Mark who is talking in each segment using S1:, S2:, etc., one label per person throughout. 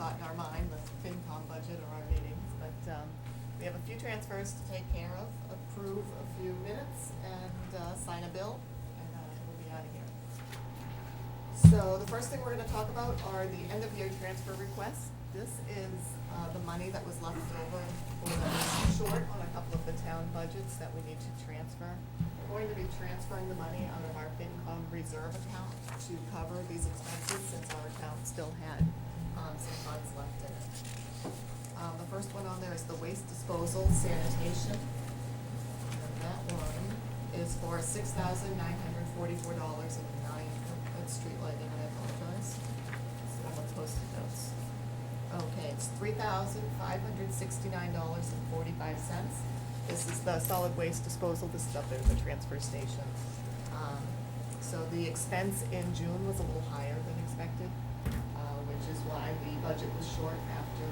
S1: hot in our mind, the FinCom budget or our meetings, but we have a few transfers to take care of, approve a few minutes, and sign a bill, and we'll be out of here. So the first thing we're gonna talk about are the end-of-year transfer requests. This is the money that was left over, or that was short on a couple of the town budgets that we need to transfer. We're going to be transferring the money out of our FinCom reserve account to cover these expenses, since our account still had some funds left in it. The first one on there is the waste disposal sanitation. And that one is for $6,944.09. That's street lighting, and I apologize. It's the one with Post-it notes. Okay, it's $3,569.45. This is the solid waste disposal. This is up there at the transfer station. So the expense in June was a little higher than expected, which is why the budget was short after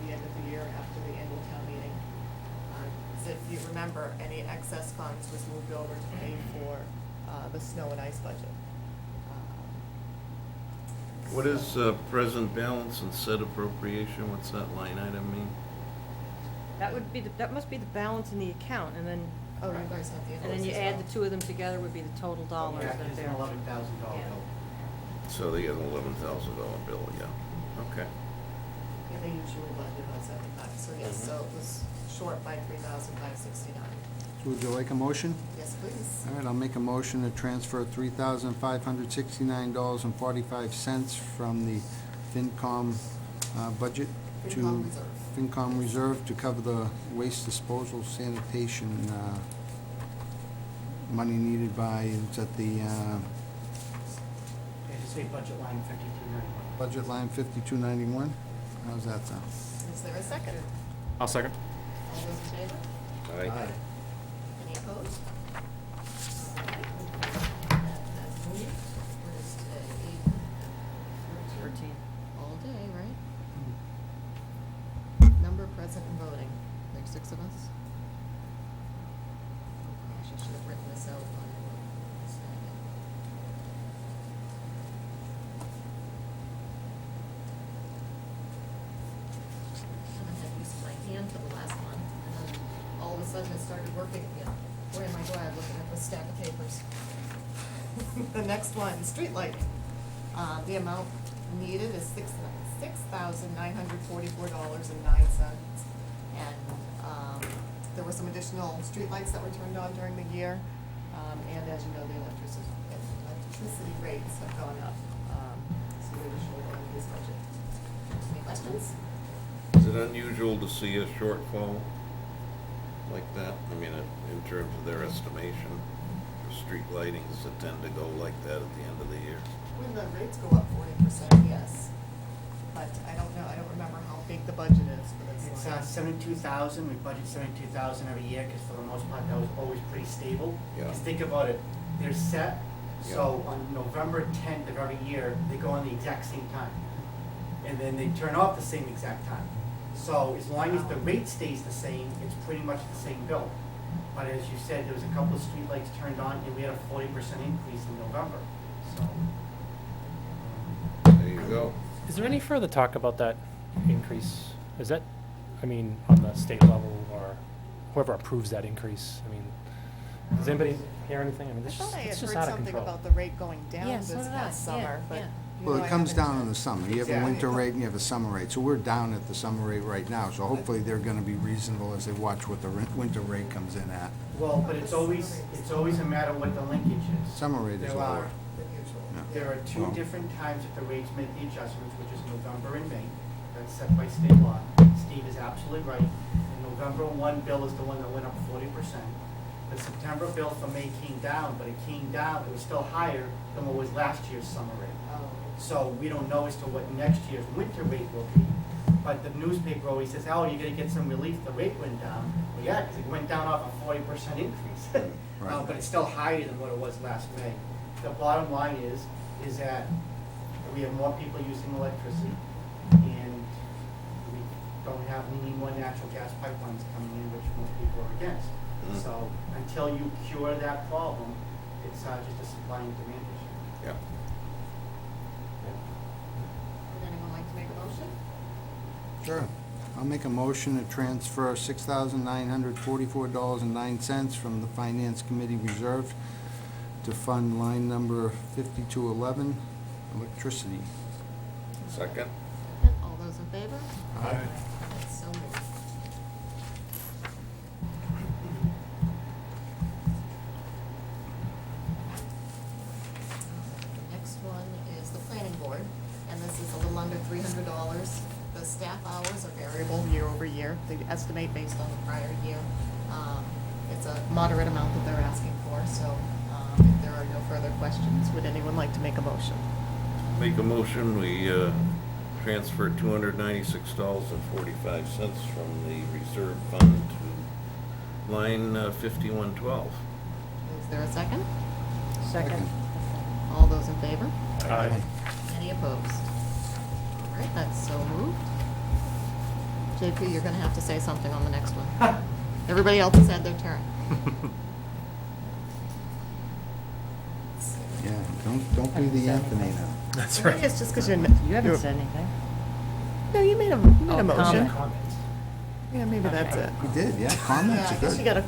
S1: the end of the year, after the annual town meeting. If you remember, any excess funds was moved over to pay for the snow and ice budget.
S2: What is present balance and said appropriation? What's that line item mean?
S3: That would be, that must be the balance in the account, and then,
S1: Oh, you guys have the
S3: and then you
S1: invoice as
S3: add
S1: well.
S3: the two of them together would be the total dollars
S4: Yeah,
S3: that
S4: it's
S3: they're.
S4: an $11,000
S3: Yeah.
S4: bill.
S2: So they get an $11,000 bill, yeah. Okay.
S1: Yeah, they usually budget on 75, so yes,
S2: Mhm.
S1: so it was short by 3,569.
S5: So would you like a motion?
S1: Yes, please.
S5: All right, I'll make a motion to transfer $3,569.45 from the FinCom budget to
S1: FinCom reserve.
S5: FinCom reserve to cover the waste disposal sanitation money needed by, it's at the
S4: Yeah, just say budget line 5291.
S5: budget line 5291. How's that sound?
S1: Is there a second?
S6: I'll second.
S1: All those in favor?
S2: Aye.
S1: Any opposed? All right. That's moved. What is today?
S3: 13.
S1: All day, right? Number present and voting. There's 6 of us. Oh gosh, I should have written this out on this thing. I haven't had use of my hand for the last month, and then all of a sudden it started working again. Boy, am I glad looking at this stack of papers. The next one, street lighting. The amount needed is $6,944.09. And, there were some additional streetlights that were turned on during the year. And as you know, the electricity rates have gone up. So we were short on this budget. Any questions?
S2: Is it unusual to see a shortfall like that? I mean, in terms of their estimation, for street lightings that tend to go like that at the end of the year.
S1: When the rates go up 40%, yes. But I don't know, I don't remember how big the budget is for this
S4: It's
S1: line.
S4: 72,000, we budget 72,000 every year, because for the most part, that was always pretty stable.
S2: Yeah.
S4: Because think about it, they're set, so on November 10th of every year, they go on the exact same time. And then they turn off the same exact time. So as long as the rate stays the same, it's pretty much the same bill. But as you said, there was a couple of streetlights turned on, and we had a 40% increase in November, so.
S2: There you go.
S6: Is there any further talk about that increase? Is that, I mean, on the state level or whoever approves that increase? I mean, does anybody hear anything? I mean,
S1: I
S6: this
S1: thought I had
S6: it's
S1: heard
S6: just out of
S1: something
S6: control.
S1: about the rate going down
S3: Yeah,
S1: this
S3: so did I.
S1: past
S3: Yeah,
S1: summer, but.
S3: yeah.
S1: you
S5: Well,
S1: know,
S5: it
S1: I
S5: comes
S1: haven't-
S5: down in the summer. You have a
S1: Exactly.
S5: winter rate and you have a summer rate. So we're down at the summer rate right now. So hopefully they're gonna be reasonable as they watch what the winter rate comes in at.
S4: Well, but it's always a matter of what the linkage is.
S5: Summer rate is
S4: There
S5: lower.
S4: are-
S1: Than usual.
S5: Yeah.
S4: There are two
S5: Well.
S4: different times that the rates make the adjustments, which is November and May. That's set by state law. Steve is absolutely right. The November 1 bill is the one that went up 40%. The September bill for May came down, but it came down, it was still higher than what was last year's summer rate.
S1: Oh.
S4: So we don't know as to what next year's winter rate will be. But the newspaper always says, oh, you're gonna get some relief, the rate went down. Well, yeah, because it went down off a 40% increase.
S5: Right.
S4: But it's still higher than what it was last May. The bottom line is that we have more people using electricity, and we don't have, we need more natural gas pipelines coming in, which most people are against.
S2: Mm.
S4: So until you cure that problem, it's just a supply and demand issue.
S2: Yeah.
S1: Would anyone like to make a motion?
S5: Sure. I'll make a motion to transfer $6,944.09 from the Finance Committee reserve to fund line number 5211, electricity.
S2: Second?
S1: All those in favor?
S5: Aye.
S1: That's so moved. The next one is the planning board, and this is a little under $300. The staff hours are variable year over year. They estimate based on the prior year. It's a moderate amount that they're asking for, so if there are no further questions, would anyone like to make a motion?
S2: Make a motion, we transfer $296.45 from the reserve fund to line 5112.
S1: Is there a second?
S3: Second.
S1: All those in favor?
S6: Aye.
S1: Any opposed? All right, that's so moved. JP, you're gonna have to say something on the next one. Everybody else has had their turn.
S5: Yeah, don't be the Anthony now.
S6: That's
S1: Maybe
S6: right.
S1: it's just because you're.
S3: You haven't
S1: you're-
S3: said anything.
S1: No, you made a
S3: Oh,
S1: motion.
S6: Comments.
S1: Yeah, maybe that's it.
S5: You did, yeah,
S1: Yeah,
S5: comments
S1: I
S5: are
S1: guess you
S5: good.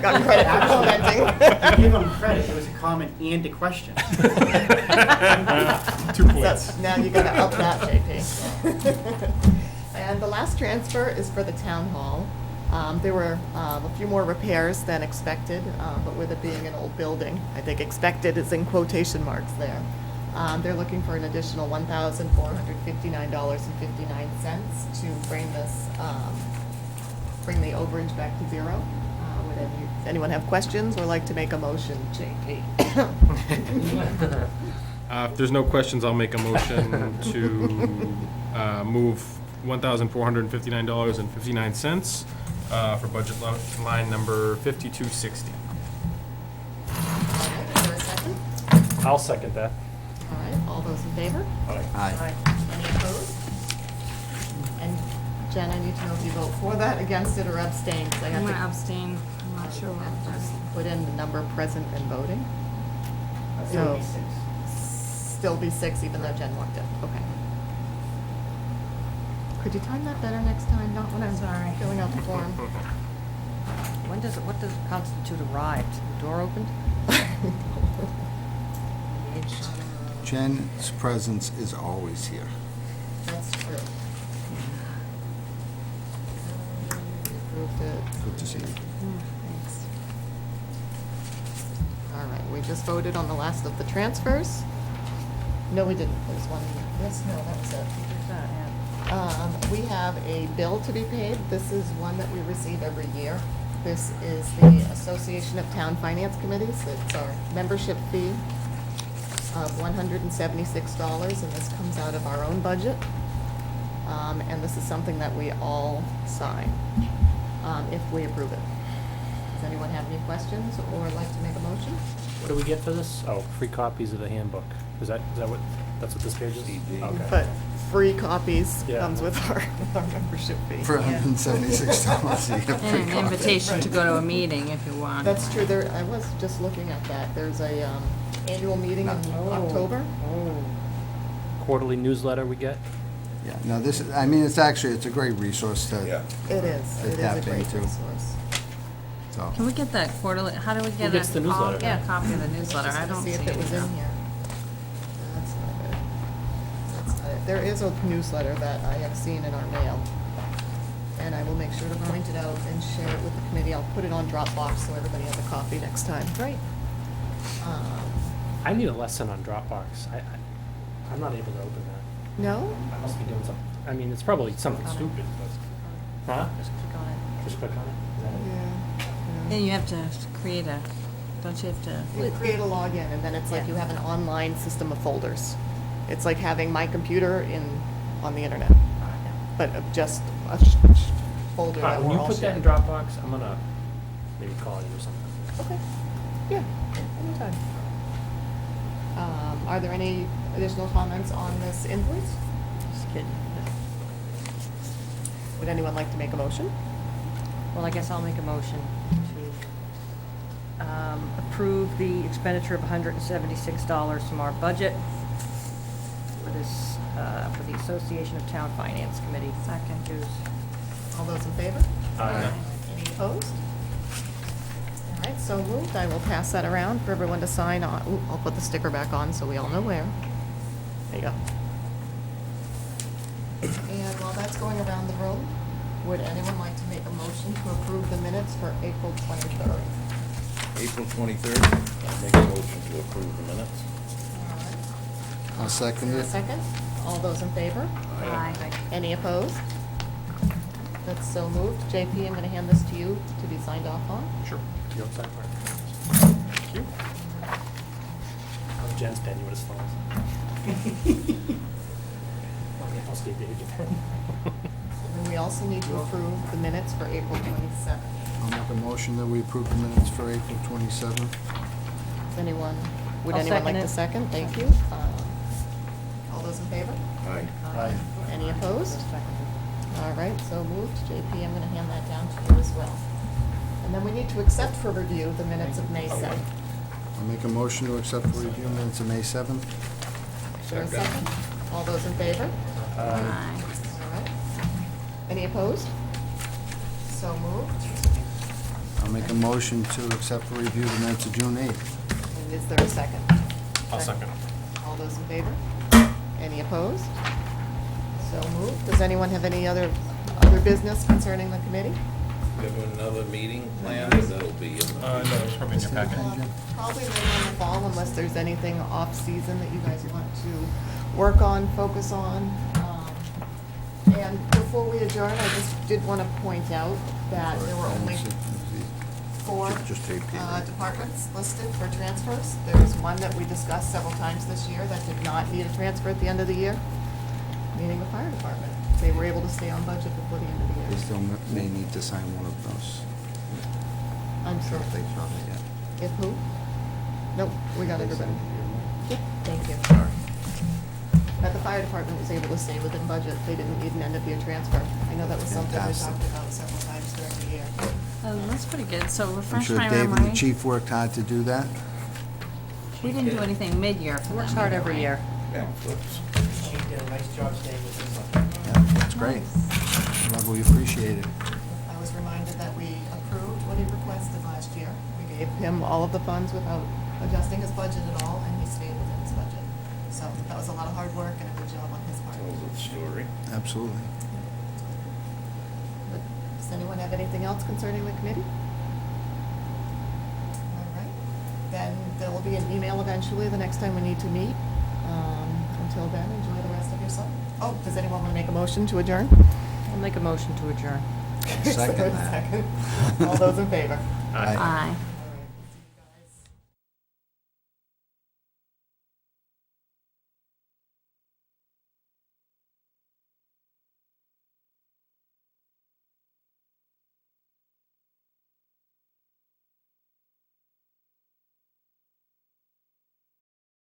S1: got credit for commenting.
S4: Give them credit, it was a comment and a question.
S6: 2 points.
S1: So now you gotta up that, JP. And the last transfer is for the town hall. There were a few more repairs than expected, but with it being an old building, I think expected is in quotation marks there. They're looking for an additional $1,459.59 to bring this, bring the overage back to zero. Does anyone have questions or like to make a motion? JP?
S7: If there's no questions, I'll make a motion to move $1,459.59 for budget line number 5260.
S1: Is there a second?
S6: I'll second that.
S1: All right, all those in favor?
S5: Aye.
S1: Any opposed? And Jen, I need to know if you vote for that, against it, or abstain, 'cause I have
S8: I'm
S1: to.
S8: gonna abstain, I'm not sure
S1: I have to
S8: what.
S1: just put in the number present and voting.
S4: It would be
S1: So-
S4: 6.
S1: Still be 6 even though Jen walked in, okay. Could you time that better next time, not when I'm
S8: Sorry.
S1: filling out the form?
S3: What does it constitute arrived? The door opened?
S5: Jen's presence is always here.
S1: That's true. Approved it.
S5: Good to see you.
S1: Thanks. All right, we just voted on the last of the transfers. No, we didn't. There's one, yes, no, that was it.
S3: Where's that at?
S1: We have a bill to be paid. This is one that we receive every year. This is the Association of Town Finance Committees. It's our membership fee of $176, and this comes out of our own budget. And this is something that we all sign, if we approve it. Does anyone have any questions or like to make a motion?
S6: What do we get for this? Oh, free copies of the handbook. Is that what, that's what this page is?
S2: CD.
S6: Okay.
S1: But free copies
S6: Yeah.
S1: comes with our membership fee.
S5: For $176, you get free
S8: And an
S5: coffee.
S8: invitation to go to a meeting if you want.
S1: That's true, there, I was just looking at that, there's a, annual meeting in
S3: Oh.
S1: October.
S3: Oh.
S6: Quarterly newsletter we get?
S5: Yeah, no, this, I mean, it's actually, it's a great resource
S2: Yeah.
S5: to,
S1: It is a
S5: tap
S1: great
S5: into.
S1: resource.
S5: so.
S8: Can we get that quarterly, how do we get
S6: gets the newsletter?
S8: Yeah, a copy of the newsletter,
S1: Just
S8: I
S1: gonna
S8: don't see
S1: if
S8: it.
S1: it was in
S8: now.
S1: here. That's not it. That's not it. There is a newsletter that I have seen in our mail, and I will make sure to print it out and share it with the committee. I'll put it on Dropbox so everybody has a copy next time.
S3: Great.
S6: I need a lesson on Dropbox. I'm not able to open that.
S1: No?
S6: I must be doing something. I mean, it's probably something
S3: Click on it.
S6: stupid, but. Huh?
S3: Just click on it.
S6: Just click on it? Is that it?
S1: Yeah.
S8: Then you have to create a, don't you have to?
S1: You create a login, and then it's like
S3: Yeah.
S1: you have an online system of folders. It's like having my computer on the internet, but just a folder
S6: All right,
S1: that
S6: when
S1: we're
S6: you
S1: all
S6: put that in
S1: sharing.
S6: Dropbox, I'm gonna maybe call you or something.
S1: Okay, yeah, anytime. Are there any additional comments on this invoice?
S3: Just kidding.
S1: Would anyone like to make a motion?
S3: Well, I guess I'll make a motion to approve the expenditure of $176 from our budget for this for the Association of Town Finance Committee.
S8: Second.
S3: Dues.
S1: All those in favor?
S6: Aye.
S1: Any opposed? All right, so moved. I will pass that around for everyone to sign on. Ooh, I'll put the sticker back on so we all know where. There you go. And while that's going around the room, would anyone like to make a motion to approve the minutes for April 23rd?
S2: April 23rd, make a motion to approve the minutes.
S1: All right.
S5: I'll second
S1: Is there
S5: it.
S1: a second? All those in favor?
S8: Aye.
S1: Any opposed? That's so moved. JP, I'm gonna hand this to you to be signed off on.
S6: Sure. You outside part. Thank you. On Jen's pen, you would have stolen. I'll skip the age of pen.
S1: And then we also need to approve the minutes for April 27th.
S5: I'll make a motion that we approve the minutes for April 27th.
S1: Does anyone, would
S3: I'll
S1: anyone
S3: second
S1: like to
S3: it.
S1: second? Thank you. All those in favor?
S2: Aye.
S5: Aye.
S1: Any opposed? All right, so moved. JP, I'm gonna hand that down to you as well. And then we need to accept for review the minutes of May 7th.
S5: I'll make a motion to accept for review minutes of May 7th.
S1: Is there a second? All those in favor?
S8: Aye.
S1: All right. Any opposed? So moved.
S5: I'll make a motion to accept for review the minutes of June 8th.
S1: And is there a second?
S6: I'll second.
S1: All those in favor? Any opposed? So moved. Does anyone have any other business concerning the committee?
S2: We have another meeting planned, or that'll be in the...
S6: No, it's probably in your packet.
S1: Probably later in the fall, unless there's anything off-season that you guys want to work on, focus on. And before we adjourn, I just did want to point out that there were only four
S5: Just tape it.
S1: departments listed for transfers. There's one that we discussed several times this year that did not need a transfer at the end of the year, meaning the fire department. They were able to stay on budget before the end of the
S5: They
S1: year.
S5: still may need to sign one of those.
S1: I'm sure.
S5: If they found it yet.
S1: If who? Nope, we got everybody. Yep, thank you. That the fire department was able to stay within budget. They didn't need an end-of-year transfer. I know that was something we
S5: Fantastic.
S1: talked about several times during the year.
S8: That's pretty good. So
S5: I'm
S8: refresh
S5: sure
S8: my
S5: Dave and
S8: memory.
S5: the chief worked hard to do that.
S8: We didn't do anything mid-year for them.
S3: Works hard
S8: either,
S3: every
S8: right?
S3: year.
S2: Pamphlets.
S4: She did a nice job staying within budget.
S5: Yeah, that's great. Well, we appreciate it.
S1: I was reminded that we approved what he requested last year. We gave him all of the funds without adjusting his budget at all, and he stayed within his budget. So that was a lot of hard work and a good job on his part.
S2: Tells its story.
S5: Absolutely.
S1: But does anyone have anything else concerning the committee? All right, then there will be an email eventually the next time we need to meet. Until then, enjoy the rest of your summer. Oh, does anyone want to make a motion to adjourn?
S3: I'll make a motion to adjourn.
S1: Is there a
S5: Second that.
S1: second? All those in favor?
S5: Aye.
S8: Aye.